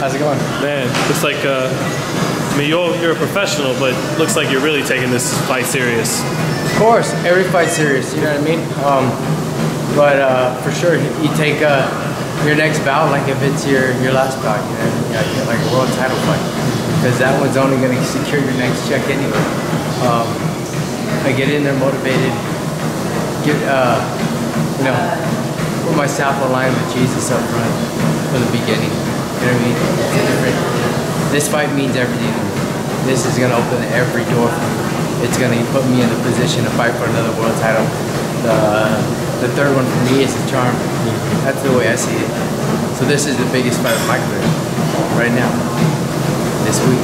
How's it going? Man, looks like, I mean, you're a professional, but looks like you're really taking this fight serious. Of course, every fight's serious, you know what I mean? But for sure, you take your next bout like if it's your last bout, you know, like a world title fight. Because that one's only going to secure your next check anyway. I get in there motivated, get, you know, put myself aligned with Jesus up front from the beginning. You know what I mean? It's a different, this fight means everything to me. This is going to open every door for me. It's going to put me in the position to fight for another world title. The third one for me is the charm. That's the way I see it. So this is the biggest fight of my career right now. This week.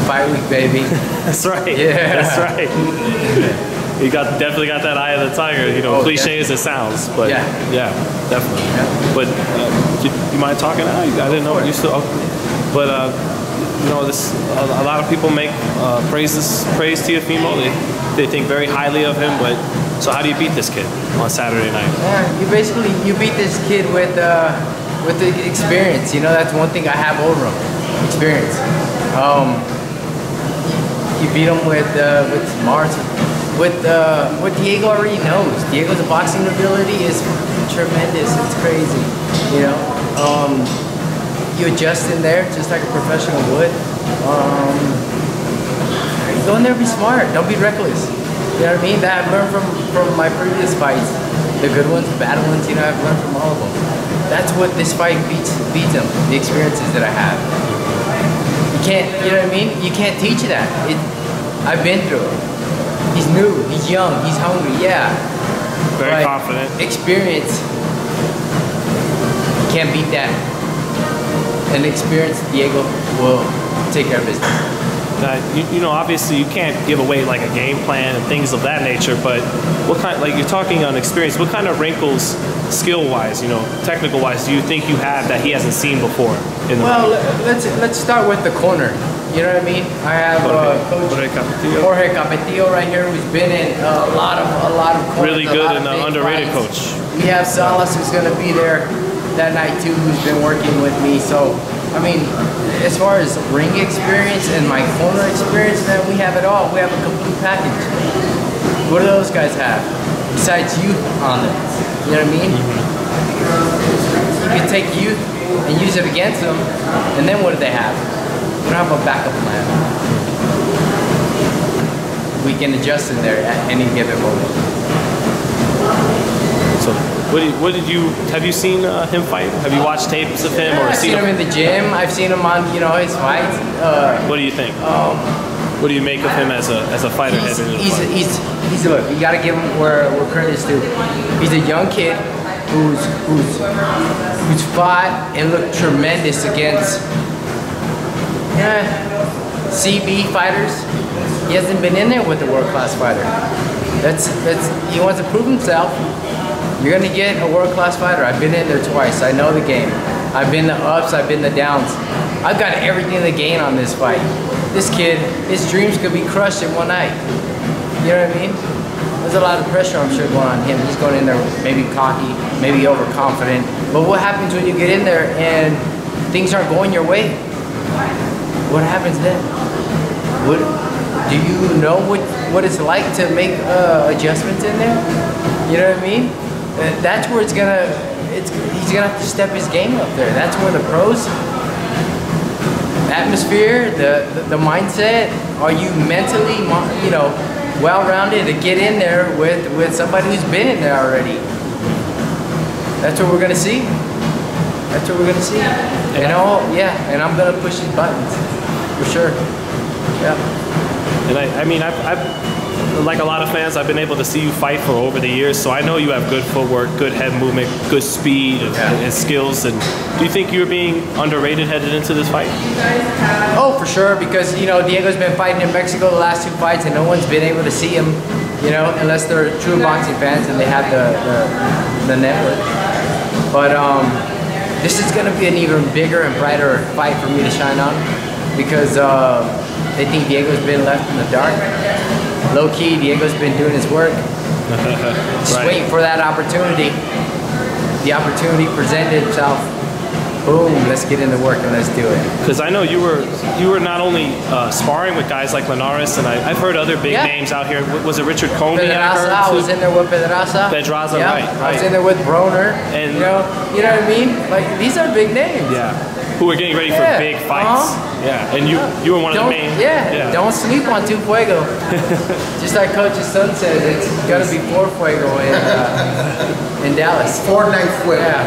Fight week, baby. That's right. Yeah. That's right. You definitely got that eye of the tiger, you know, cliche as it sounds, but yeah, definitely. Yeah. But you mind talking now? I didn't know you still. But you know, a lot of people make praise Teofimo. They think very highly of him. But so how do you beat this kid on Saturday night? Yeah, you beat this kid with the experience. You know, that's one thing I have over him, experience. You beat him with smarts. What Diego already knows. Diego's boxing ability is tremendous. It's crazy, you know. You adjust in there just like a professional would. You go in there, be smart. Don't be reckless. You know what I mean? That I've learned from my previous fights, the good ones, the bad ones. You know, I've learned from all of them. That's what this fight beats them. The experiences that I have. You can't. You know what I mean? You can't teach that. I've been through it. He's new, he's young, he's hungry, yeah. Very confident. Experience, you can't beat that. And experience, Diego will take care of business. You know, obviously you can't give away like a game plan and things of that nature, but what kind, like you're talking on experience, what kind of wrinkles, skill-wise, you know, technical-wise, do you think you have that he hasn't seen before in the ring? Let's start with the corner. You know what I mean? I have Coach Jorge Capetillo right here, who's been in a lot of corners. Really good and underrated coach. We have Salas, who's going to be there that night too, who's been working with me. So, I mean, as far as ring experience and my corner experience, man, we have it all. We have a complete package. What do those guys have besides youth on them? You know what I mean? You can take youth and use it against them, and then what do they have? We don't have a backup plan. We can adjust in there at any given moment. So, have you seen him fight? Have you watched tapes of him? I've seen him in the gym. I've seen him on, you know, his fights. What do you think? What do you make of him as a fighter? Look, you gotta give him where credit is due. He's a young kid who's fought and looked tremendous against CB fighters. He hasn't been in there with a world-class fighter. He wants to prove himself. You're gonna get a world-class fighter. I've been in there twice. I know the game. I've been the ups, I've been the downs. I've got everything to gain on this fight. This kid, his dreams could be crushed in one night. You know what I mean? There's a lot of pressure, I'm sure, going on him. He's going in there maybe cocky, maybe overconfident. But what happens when you get in there and things aren't going your way? What happens then? Do you know what it's like to make adjustments in there? You know what I mean? That's where he's gonna have to step his game up there. That's where the pros, atmosphere, the mindset. Are you mentally, you know, well-rounded to get in there with somebody who's been in there already? That's what we're gonna see. That's what we're gonna see. And and I'm gonna push his buttons for sure. Yeah. And I mean, I've like a lot of fans, I've been able to see you fight for over the years, so I know you have good footwork, good head movement, good speed and skills. And do you think you're being underrated headed into this fight? Oh, for sure, because, you know, Diego's been fighting in Mexico the last 2 fights and no one's been able to see him, you know, unless they're true boxing fans and they have the network. But this is going to be an even bigger and brighter fight for me to shine on, because they think Diego's been left in the dark. Low key, Diego's been doing his work. Just waiting for that opportunity. The opportunity presented itself. boom, let's get into work and let's do it. Because I know you were not only sparring with guys like Linares, and I've heard other big names out here. Was it Richard Comey? I was in there with Pedraza. Pedraza, yeah, right. I was in there with Broner. And you know what I mean? Like, these are big names. Yeah. Who were getting ready for big fights. Yeah, and you were one of the main. Yeah, don't sleep on Fuego. Just like Coach's son says, it's gonna be Fuego in Dallas. Fortnite Fuego. Yeah,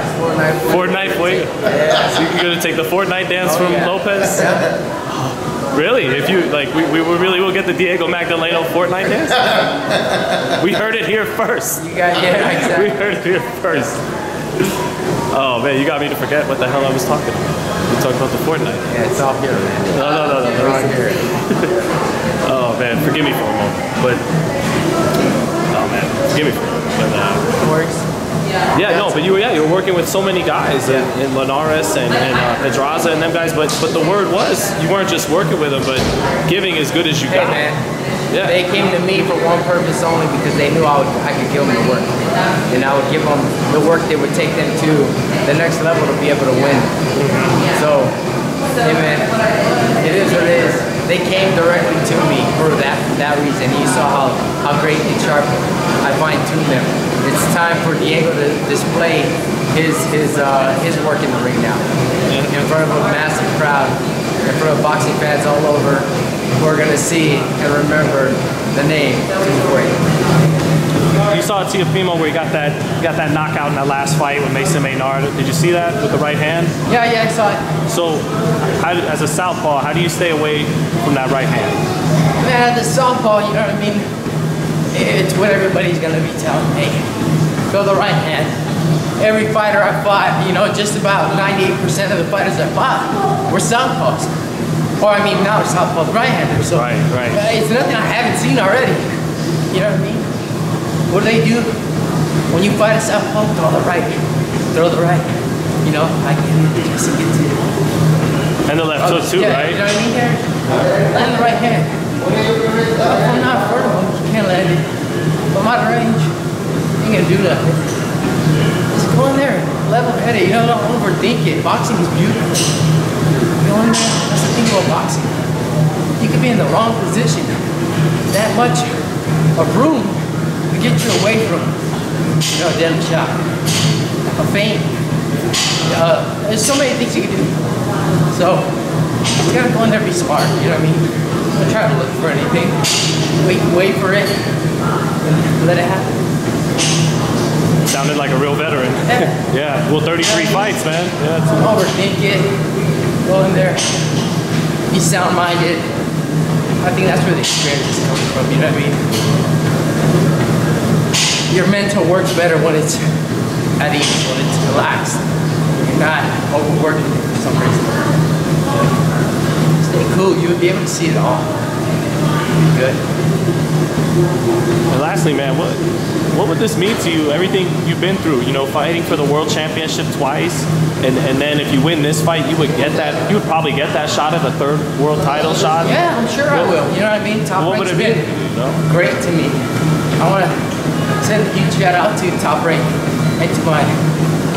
Fortnite Fuego. Yeah. So you're gonna take the Fortnite dance from Lopez? Yeah. Really? If you like, we really will get the Diego Magdaleno Fortnite dance? We heard it here first. Exactly. We heard it here first. Oh man, you got me to forget what the hell I was talking about. We talked about the Fortnite. Yeah, it's all here, man. No. It's all here. Oh man, forgive me for a moment, but forgive me for a moment. But it works. Yeah, no, but you were working with so many guys in Linares and Pedraza and them guys, but the word was you weren't just working with them, but giving as good as you got. Man. Yeah. They came to me for one purpose only, because they knew I could give them the work. And I would give them the work that would take them to the next level to be able to win. So, hey man, it is what it is. They came directly to me for that reason. You saw how great and sharp I fine-tuned them. It's time for Diego to display his work in the ring now. In front of a massive crowd, in front of boxing fans all over. We're gonna see and remember the name Fuego. You saw Teofimo where he got that knockout in that last fight with Mason Maynard. Did you see that with the right hand? Yeah, I saw it. So, as a southpaw, how do you stay away from that right hand? Man, the southpaw, you know what I mean? It's what everybody's gonna be telling me. Throw the right hand. Every fighter I fought, you know, just about 98% of the fighters I fought were southpaws. Or I mean, not southpaws, right-handers. So right. It's nothing I haven't seen already. You know what I mean? What do they do? When you fight a southpaw, throw the right. Throw the right. You know, I can just get to it. And the left hook too, right? You know what I mean there? Land the right hand. If I'm not vertical, you can't land it. If I'm out of range, you ain't gonna do nothing. Just go in there, level-headed. You know, don't overthink it. Boxing is beautiful. Go in there. That's the thing about boxing. You could be in the wrong position. That much of room to get you away from, you know, a deadly shot, a feint. There's so many things you can do. So you gotta go in there and be smart. You know what I mean? Don't try to look for anything. Wait for it, and let it happen. Sounded like a real veteran. Yeah. Well, 33 fights, man. Yeah. Don't overthink it. Go in there. Be sound-minded. I think that's where the experience is coming from, you know what I mean? Your mental works better when it's at ease, when it's relaxed. You're not overworking it for some reason. Stay cool, you would be able to see it all. Good. And lastly, man, what would this mean to you? Everything you've been through, you know, fighting for the world championship twice, and then if you win this fight, you would probably get that shot at the third world title shot. Yeah, I'm sure I will. You know what I mean? Top Rank's been great to me. I want to send a huge shout out to Top Rank and to my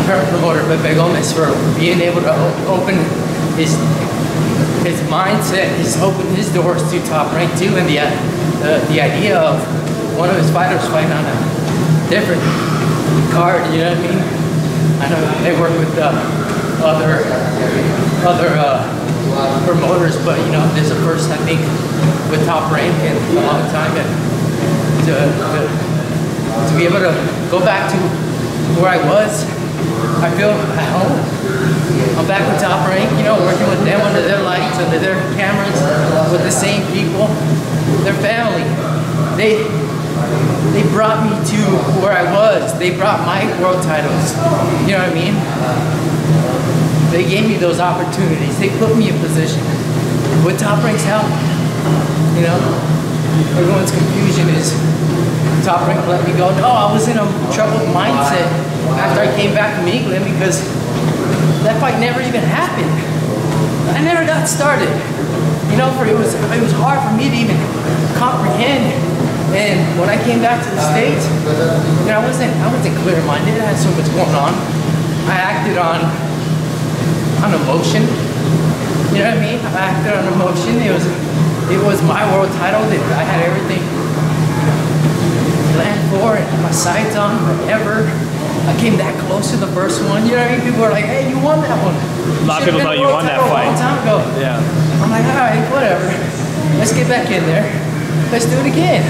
current promoter, Pepe Gomez, for being able to open his mindset, opened his doors to Top Rank too, and the idea of one of his fighters fighting on a different card, you know what I mean? I know they work with other promoters, but you know, this is the first, I think, with Top Rank in a long time, and to be able to go back to where I was, I feel at home. I'm back with Top Rank, you know, working with them under their lights, under their cameras, with the same people, their family. They brought me to where I was. They brought my world titles. You know what I mean? They gave me those opportunities. They put me in position. With Top Rank's help, you know, everyone's confusion is Top Rank let me go. No, I was in a troubled mindset after I came back from England because that fight never even happened. I never got started. You know, it was hard for me to even comprehend. And when I came back to the States, you know, I wasn't clear-minded. I had so much going on. I acted on on emotion. You know what I mean? I acted on emotion. It was my world title that I had everything planned for and my sights on forever. I came that close to the first one. You know what I mean? People were like, "Hey, you won that one." A lot of people thought you won that fight. A long time ago. Yeah. I'm like, all right, whatever. Let's get back in there. Let's do it again.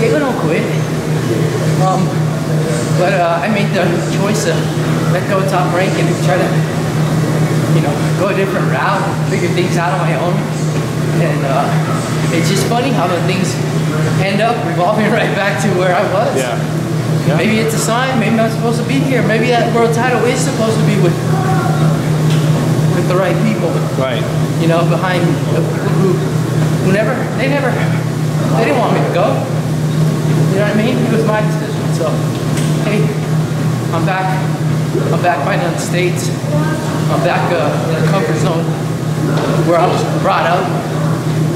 Diego don't quit. But I made the choice to let go of Top Rank and try to, go a different route, figure things out on my own. And it's just funny how the things end up revolving right back to where I was. Yeah. Maybe it's a sign. Maybe I'm supposed to be here. Maybe that world title is supposed to be with the right people. Right. Behind the people who they didn't want me to go. You know what I mean? It was my decision. So, hey, I'm back fighting on the States. I'm back in the comfort zone where I was brought up.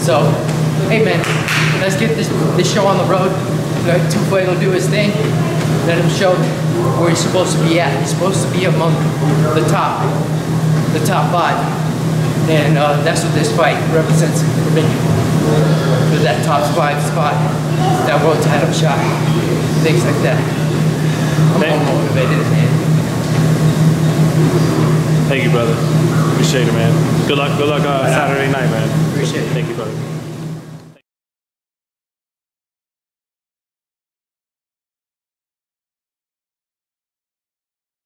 So, hey man, let's get this show on the road. Let Fuego do his thing. Let him show where he's supposed to be at. He's supposed to be among the top 5. And that's what this fight represents for me. For that top 5 spot, that world title shot, things like that. I'm more motivated than him. Thank you, brother. Appreciate it, man. Good luck Saturday night, man. Appreciate it. Thank you, brother.